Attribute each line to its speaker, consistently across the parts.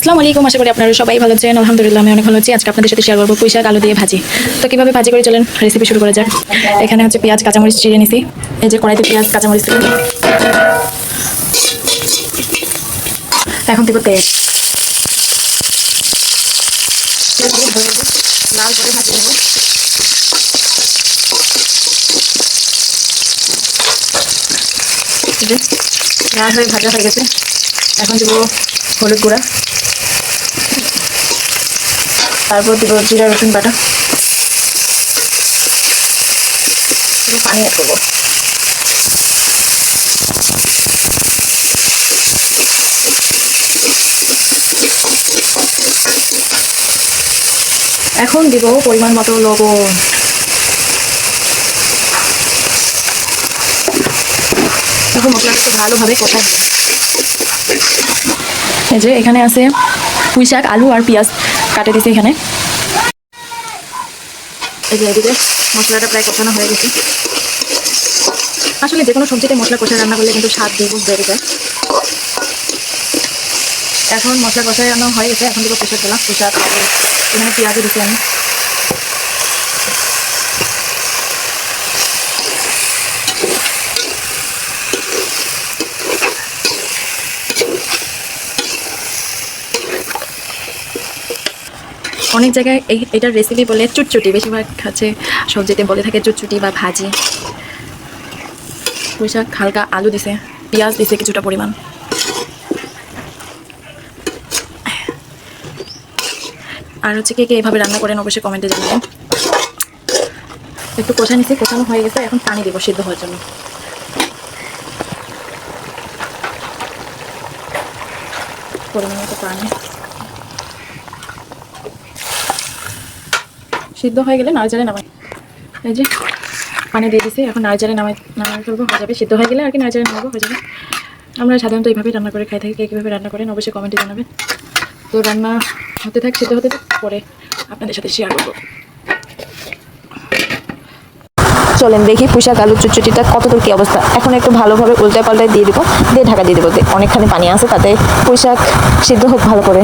Speaker 1: আসসালামু আলাইকুম, আশা করি আপনারা সবাই ভালো আছেন। আলহামদুলিল্লাহ আমি অনেক ভালো আছি। আজকে আপনাদের সাথে শেয়ার করবো পুঁই শাক আলু দিয়ে ভাজি। তো কীভাবে ভাজি করে চলেন রেসিপি শুরু করা যাক। এখানে হচ্ছে পেঁয়াজ কাঁচামরিচ চিড়ে নিছি। এই যে কড়াইতে পেঁয়াজ কাঁচামরিচ ছিল। এখন দিব তেল, লাল করে ভাজি নেব। লাল হয়ে ভাজা হয়ে গেছে। এখন দিব হলুদ গুঁড়া, তারপর দিব জিরা রসুন বাটা, পানি অ্যাড করবো। এখন দিব পরিমাণ মতো লবণ। এখন মশলাটা একটু ভালোভাবে কষা হবে। এই যে এখানে আছে পুঁই শাক আলু আর পেঁয়াজ কাটে দিয়েছি এখানে। এই যে এদিকে মশলাটা প্রায় কষানো হয়ে গেছে। আসলে যে কোনো সবজিতে মশলা কষা রান্না করলে কিন্তু স্বাদ দ্বিগুণ বেড়ে যায়। এখন মশলা কষানো হয়ে গেছে। এখন দিব প্রেশার দিলাম পুঁই শাক, এখানে পেঁয়াজও দিচ্ছি আমি। অনেক জায়গায় এটার রেসিপি বলে চুটচুটি, বেশিরভাগ হচ্ছে সবজিতে বলে থাকে চুটচুটি বা ভাজি। পুঁই শাক হালকা আলু দিছে, পেঁয়াজ দিছে কিছুটা পরিমাণ। আর হচ্ছে কে কে এভাবে রান্না করেন অবশ্যই কমেন্টে জানাবেন। একটু কষা নিচ্ছে, কষানো হয়ে গেছে। এখন পানি দেবো সিদ্ধ হওয়ার জন্য। পরিমাণ মতো পানি সিদ্ধ হয়ে গেলে নাড়াচাড়ে নামাই। এই যে পানি দিয়ে দিছি, এখন নাড়াচাড়ে নামাই ফেলবো, হয়ে যাবে। সিদ্ধ হয়ে গেলে আর কি নাড়াচাড়ে নামাবো, হয়ে যাবে। আমরা সাধারণত এইভাবেই রান্না করে খাই থাকি। কে কীভাবে রান্না করেন অবশ্যই কমেন্টে জানাবেন। তো রান্না হতে থাক, সিদ্ধ হতে পরে আপনাদের সাথে শেয়ার করবো।
Speaker 2: চলেন দেখি পুঁই শাক আলুর চুচুটিটা কতদূর কী অবস্থা। এখন একটু ভালোভাবে উল্টায় পাল্টায় দিয়ে দিব, দিয়ে ঢাকা দিয়ে দেবো। অনেকখানি পানি আছে, তাতে পুঁই শাক সিদ্ধ হোক ভালো করে।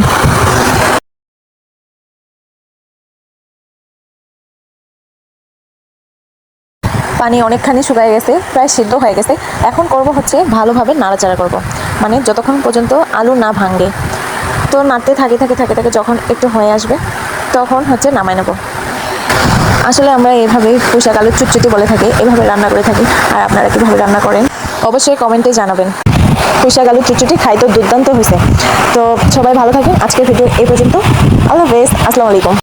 Speaker 2: পানি অনেকখানি শুকায় গেছে, প্রায় সিদ্ধ হয়ে গেছে। এখন করব হচ্ছে ভালোভাবে নাড়াচাড়া করব, মানে যতক্ষণ পর্যন্ত আলু না ভাঙে। তো নাড়তে থাকে যখন একটু হয়ে আসবে তখন হচ্ছে নামাই নেব। আসলে আমরা এভাবেই পুঁই শাক আলুর চুটচুটি বলে থাকি, এভাবে রান্না করে থাকি। আর আপনারা কীভাবে রান্না করেন অবশ্যই কমেন্টে জানাবেন। পুঁই শাক আলুর চুটচুটি খাইতে দুর্দান্ত হয়েছে। তো সবাই ভালো থাকেন। আজকের ভিডিও এই পর্যন্ত। আল্লাহ হাফেজ, আসসালামু আলাইকুম।